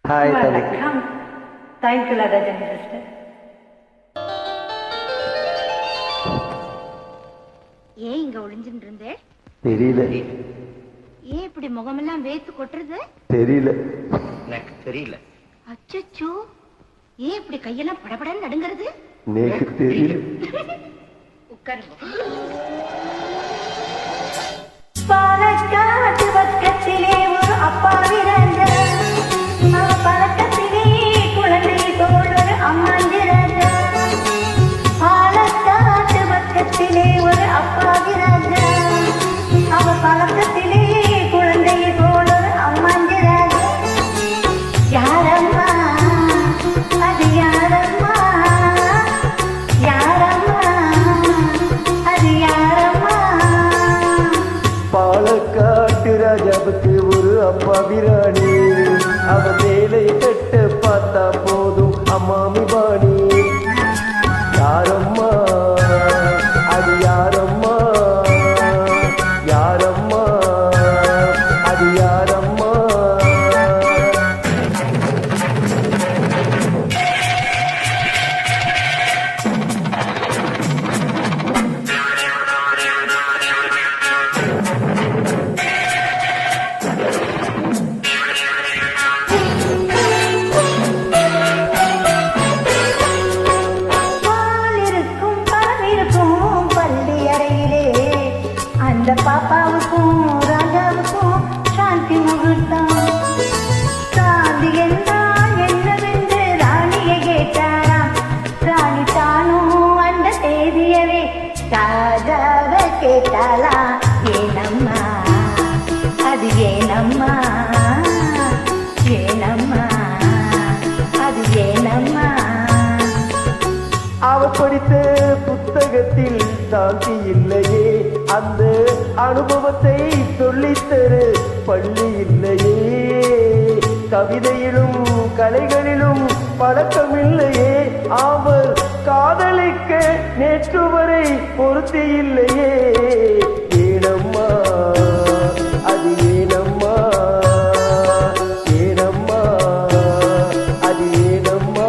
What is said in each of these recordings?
Hi தம்பி. வணக்கம். Thank you Lathajan sister. ஏன் இங்க ஒளிஞ்சுட்டு இருந்தே? தெரியல ஏன் இப்படி முகமெல்லாம் வேத்து கொட்டுறது? தெரியல எனக்கு தெரியல. அச்சச்சோ, ஏன் இப்படி கையெல்லாம் படபடன்னு நடுங்கிறது? எனக்கு தெரியல. உட்காருங்க. பாலக்காட்டு பக்கத்திலே ஒரு அப்பா விரந்த பழக்கத்திலே குழந்தை போல் ஒரு அம்மாஞ்சிரந்த. பாலக்காட்டு பக்கத்திலே ஒரு அப்பா விரந்த அவ பழக்கத்திலே குழந்தை போல் ஒரு அம்மாஞ்சிரந்த. யாரம்மா அது யாரம்மா, யாரம்மா அது யாரம்மா. பாலக்காட்டு ராஜாவுக்கு ஒரு அப்பா விராணி, அவ வேலை கட்ட பார்த்தா போதும் அம்மாமி பாணி. யாரம்மா அது யாரம்மா, யாரம்மா அது யாரம்மா. பாலிருக்கும் பழமிருக்கும் பள்ளி அறையிலே அந்த பாப்பாவுக்கும் ராஜாவுக்கும் சாந்தி முகூர்த்தம். சாந்தி என்றால் என்னவென்று ராணியை கேட்டாராம். ராணி தானும் அந்த தேதியவே ராஜாவை கேட்டாளா. ஏனம்மா அது ஏனம்மா, ஏனம்மா அது ஏனம்மா. அவ படித்த புத்தகத்தில் சாந்தி இல்லையே, அந்த அனுபவத்தை சொல்லித்தரு பள்ளி இல்லையே. கவிதையிலும் கலைகளிலும் பழக்கமில்லையே, அவர் காதலிக்க நேற்று வரை பொருத்தி இல்லையே. ஏனம்மா அது ஏனம்மா, ஏனம்மா அது ஏனம்மா.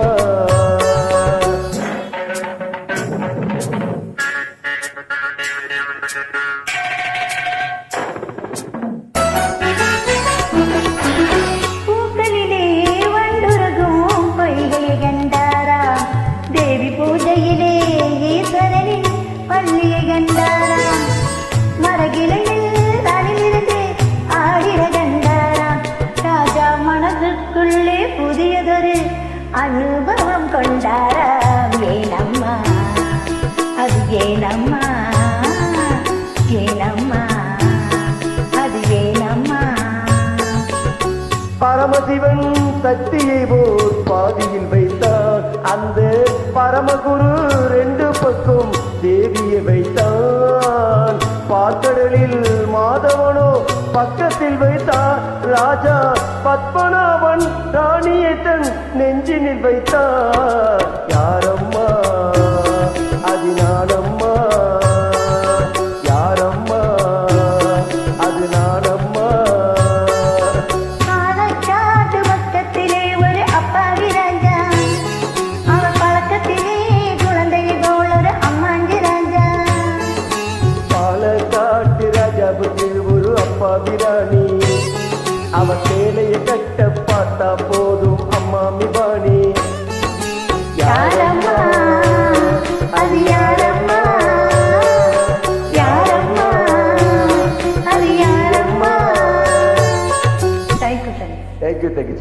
பூக்களிலே வண்டுருகும் பொய்கையை கண்டாரா. தேவி பூஜையிலே ஈஸ்வரனின் பள்ளியை கண்டாரா. மரகிளையில் அணிலிருந்து ஆடிட கண்டாரா. ராஜா மனதுக்குள்ளே புதியதொரு அனுபவம் கொண்டாரா. ஏனம்மா அது ஏனம்மா, ஏனம்மா அது ஏனம்மா. பரமசிவன் சக்தியை போல் பாதியில் வைத்தான், அந்த பரமகுரு ரெண்டு பக்கம் தேவியை வைத்தான். பாக்கடலில் மாதவனோ பக்கத்தில் வைத்தான். ராஜா பத்மநாபன் ராணியை தன் நெஞ்சினில் வைத்தான். யாரம்மா அது நானம்மா, யாரம்மா அது நானம்மா. பாலக்காட்டு பக்கத்திலே ஒரு அப்பாவி ராஜா, அவன் பழக்கத்திலே குழந்தையை போல் ஒரு அம்மாஞ்சி ராஜா. பாலக்காட்டு ராஜாவுக்கு ஒரு அப்பா விராணி, அவ சேலையை கட்ட பார்த்தா போதும் அம்மாமி பாணி. யாரம்மா அது யாரம்மா, யாரம்மா அது யாரம்மா. Thank you sir. Thank you thank you.